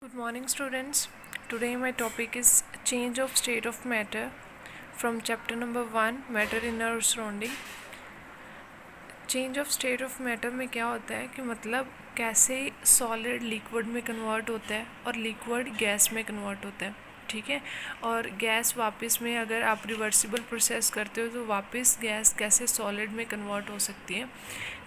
Good morning, students. Today, my topic is change of state of matter from chapter number 1 Matter in our surrounding. Change of state of matter में क्या होता है कि मतलब कैसे solid liquid में convert होता है और लिक्विड गैस में कन्वर्ट होता है, ठीक है। और गैस वापस में अगर आप रिवर्सिबल प्रोसेस करते हो तो वापस गैस कैसे सॉलिड में कन्वर्ट हो सकती है,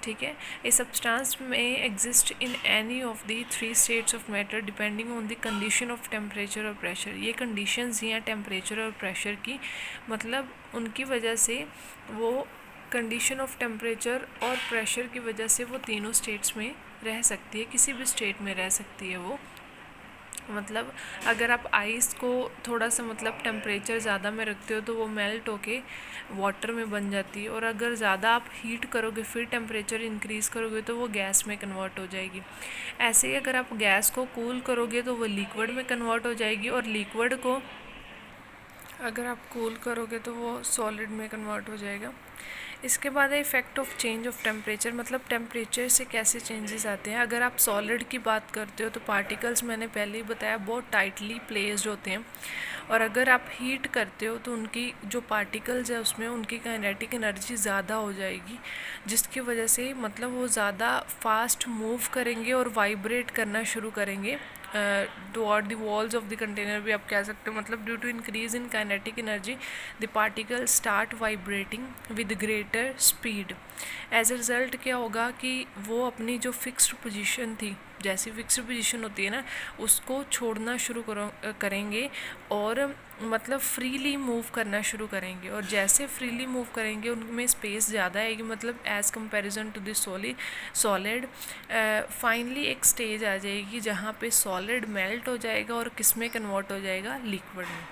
ठीक है। ए सब्सटेंस में exist in any of the 3 states of matter depending on the condition of temperature और प्रेशर। ये कंडीशंस ही हैं टेम्परेचर और प्रेशर की, मतलब उनकी वजह से वो कंडीशन ऑफ टेम्परेचर और प्रेशर की वजह से वो तीनों स्टेट्स में रह सकती है, किसी भी स्टेट में रह सकती है वो। मतलब अगर आप आइस को थोड़ा सा मतलब टेम्परेचर ज़्यादा में रखते हो तो वो मेल्ट होके वाटर में बन जाती है, और अगर ज़्यादा आप हीट करोगे फिर टेम्परेचर इंक्रीज़ करोगे तो वो गैस में कन्वर्ट हो जाएगी। ऐसे ही अगर आप गैस को कूल करोगे तो वो लिक्विड में कन्वर्ट हो जाएगी, और लिक्विड को अगर आप कूल करोगे तो वो सॉलिड में कन्वर्ट हो जाएगा। इसके बाद है effect of change of temperature, मतलब टेम्परेचर से कैसे चेंजेस आते हैं। अगर आप सॉलिड की बात करते हो तो पार्टिकल्स मैंने पहले ही बताया बहुत टाइटली प्लेस्ड होते हैं, और अगर आप हीट करते हो तो उनकी जो पार्टिकल्स है उसमें उनकी काइनेटिक एनर्जी ज़्यादा हो जाएगी, जिसकी वजह से मतलब वो ज़्यादा फास्ट मूव करेंगे और वाइब्रेट करना शुरू करेंगे toward the walls of the container भी आप कह सकते हो। मतलब due to increase in kinetic energy the particle start vibrating with greater speed. As a result क्या होगा कि वो अपनी जो फिक्स्ड पोजीशन थी, जैसी फिक्स्ड पोजीशन होती है ना, उसको छोड़ना शुरू करेंगे और मतलब फ्रीली मूव करना शुरू करेंगे, और जैसे फ्रीली मूव करेंगे उनमें स्पेस ज़्यादा आएगी, मतलब as comparison to the solid. Finally एक स्टेज आ जाएगी जहाँ पे सॉलिड मेल्ट हो जाएगा और किस में कन्वर्ट हो जाएगा, लिक्विड में।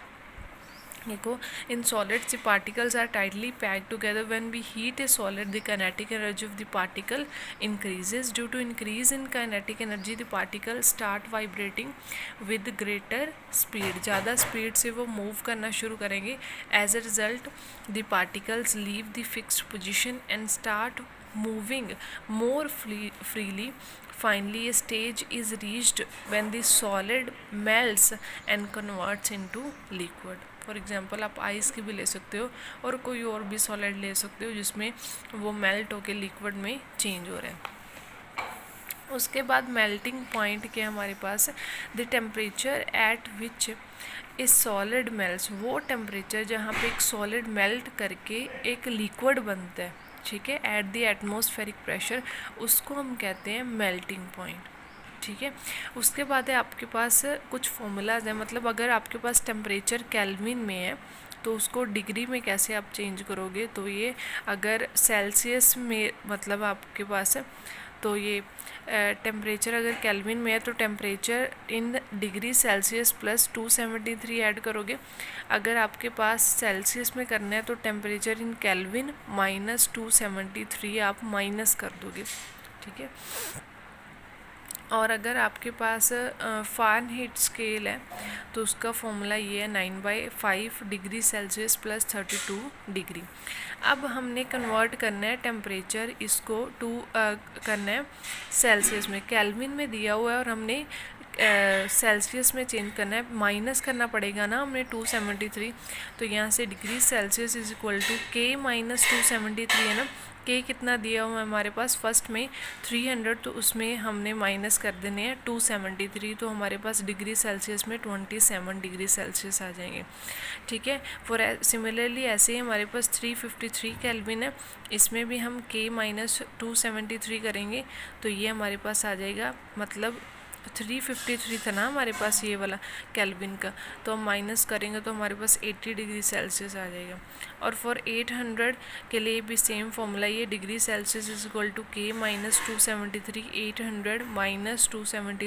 देखो, in solids the particles are tightly packed together when we heat a solid the kinetic energy of the particle increases. Due to increase in kinetic energy the particle start vibrating with greater speed. ज़्यादा speed से वो move करना शुरू करेंगे। As a result the particles leave the fixed position and start moving more freely. Finally, a stage is reached when the solid melts and converts into liquid. For example आप ice की भी ले सकते हो और कोई और भी सॉलिड ले सकते हो जिसमें वो मेल्ट होकर लिक्विड में चेंज हो रहा है। उसके बाद मेल्टिंग पॉइंट के हमारे पास the temperature at which a solid melts, वो टेम्परेचर जहाँ पे एक सॉलिड मेल्ट करके एक लिक्विड बनता है, ठीक है, एट द एटमॉस्फेरिक प्रेशर, उसको हम कहते हैं मेल्टिंग पॉइंट, ठीक है। उसके बाद है आपके पास कुछ फॉर्मूलाज हैं, मतलब अगर आपके पास टेम्परेचर केल्विन में है तो उसको डिग्री में कैसे आप चेंज करोगे, तो ये अगर सेल्सियस में मतलब आपके पास है तो ये टेम्परेचर अगर केल्विन में है तो temperature in degree Celsius plus 273 add करोगे। अगर आपके पास सेल्सियस में करना है तो टेम्परेचर इन केल्विन माइनस 273 आप माइनस कर दोगे, ठीक है। और अगर आपके पास फ़ारेनहीट स्केल है तो उसका फॉर्मूला ये है 9/5 डिग्री सेल्सियस प्लस 32 डिग्री। अब हमने कन्वर्ट करना है टेम्परेचर, इसको करना है सेल्सियस में, केल्विन में दिया हुआ है और हमने सेल्सियस में चेंज करना है, माइनस करना पड़ेगा ना हमने 273, तो यहाँ से degree Celsius is equal to K minus 273 है ना। के कितना दिया हुआ है हमारे पास फर्स्ट में 300, तो उसमें हमने माइनस कर देने हैं 273, तो हमारे पास डिग्री सेल्सियस में 27 डिग्री सेल्सियस आ जाएंगे, ठीक है। फॉर सिमिलरली ऐसे ही हमारे पास 353 केल्विन है, इसमें भी हम के माइनस 273 करेंगे तो ये हमारे पास आ जाएगा, मतलब 353 था ना हमारे पास ये वाला केल्विन का, तो हम माइनस करेंगे तो हमारे पास 80 डिग्री सेल्सियस आ जाएगा। और फॉर 800 के लिए भी सेम फॉर्मूला, ये degree Celsius is equal to K minus 273, 800 minus 273